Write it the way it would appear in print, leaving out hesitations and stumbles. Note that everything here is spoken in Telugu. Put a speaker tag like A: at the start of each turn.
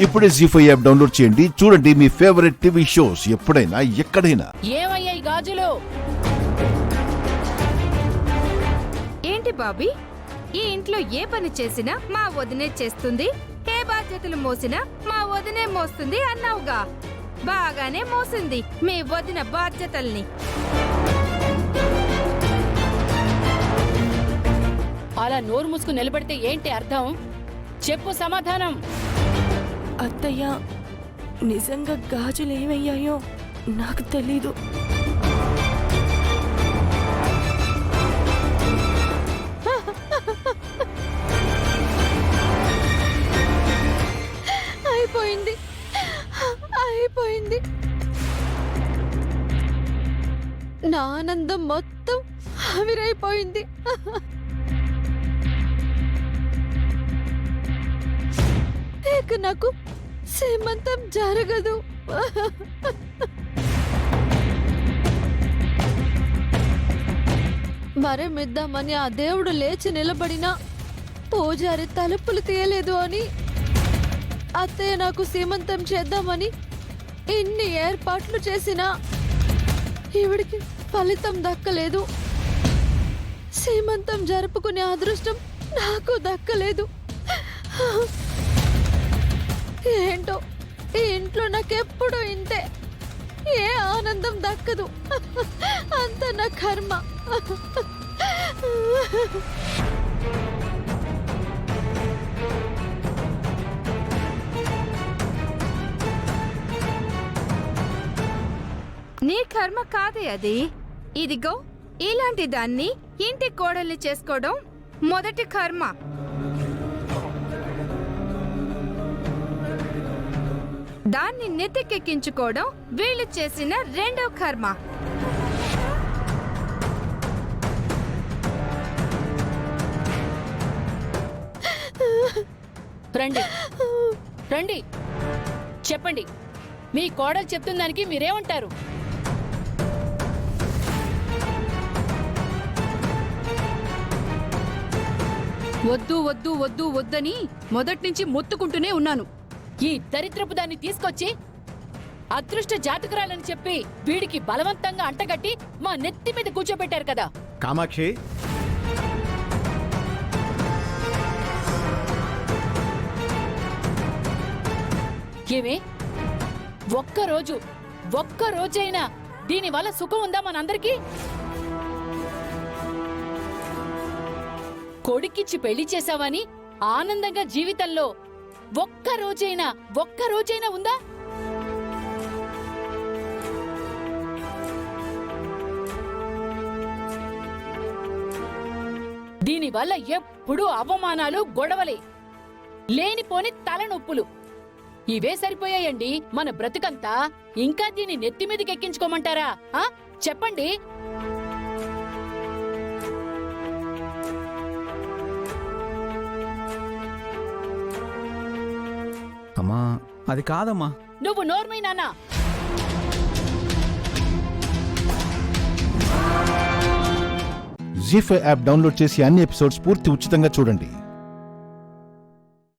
A: ఇప్పుడే జీ5 యాప్ డౌన్లోడ్ చేయండి. చూడండి మీ ఫేవరెట్ టీవీ షోస్ ఎప్పుడైనా ఎక్కడైనా.
B: ఏమయ్యాయి గాజులు?
C: ఏంటి బాబీ, ఈ ఇంట్లో ఏ పని చేసినా మా వదినే చేస్తుంది, ఏ బాధ్యతలు మోసినా మా వదినే మోస్తుంది అన్నావుగా. బాగానే మోసింది మీ వదిన బాధ్యతల్ని.
B: అలా నోరు మూసుకు నిలబడితే ఏంటి అర్థం? చెప్పు సమాధానం.
D: అత్తయ్య, నిజంగా గాజులు ఏమయ్యాయో నాకు తెలీదు.
C: అయిపోయింది, అయిపోయింది. నా ఆనందం మొత్తం ఆవిరైపోయింది. ఇక నాకు సీమంతం జరగదు. మరేమిద్దామని ఆ దేవుడు లేచి నిలబడినా పూజారి తలుపులు తీయలేదు అని, అత్తయ్య నాకు సీమంతం చేద్దామని ఇన్ని ఏర్పాట్లు చేసినా ఈవిడికి ఫలితం దక్కలేదు. సీమంతం జరుపుకునే అదృష్టం నాకు దక్కలేదు. ఏంటో ఈ ఇంట్లో నాకెప్పుడు ఇంతే, ఏ ఆనందం దక్కదు. అంత నా కర్మ. నీ కర్మ కాదే అది. ఇదిగో ఇలాంటి దాన్ని ఇంటి కోడల్ని చేసుకోవడం మొదటి కర్మ. దాన్ని నెత్తికెక్కించుకోవడం వీళ్ళు చేసిన రెండో కర్మ.
B: రండి రండి, చెప్పండి, మీ కోడలు చెప్తున్న దానికి మీరేమంటారు? వద్దు వద్దు వద్దు వద్దని మొదట్నుంచి మొత్తుకుంటూనే ఉన్నాను. ఈ దరిద్రపు దాన్ని తీసుకొచ్చి అదృష్ట జాతకురాలని చెప్పి వీడికి బలవంతంగా అంటగట్టి మా నెత్తి మీద కూర్చోబెట్టారు కదా.
E: కామాక్షి,
B: ఏమే, ఒక్కరోజైనా దీనివల్ల సుఖం ఉందా మనందరికీ? కొడుకిచ్చి పెళ్లి చేశావని ఆనందంగా జీవితంలో ఒక్కరోజైనా ఉందా? దీనివల్ల ఎప్పుడూ అవమానాలు, గొడవలే, లేనిపోని తలనొప్పులు. ఇవే సరిపోయాయండి మన బ్రతుకంతా. ఇంకా దీన్ని నెత్తి మీదకి ఎక్కించుకోమంటారా? చెప్పండి.
E: అమ్మా, అది కాదమ్మా.
B: నువ్వు నోర్మై నాన్నా.
A: జీ5 యాప్ డౌన్లోడ్ చేసి అన్ని ఎపిసోడ్స్ పూర్తి ఉచితంగా చూడండి.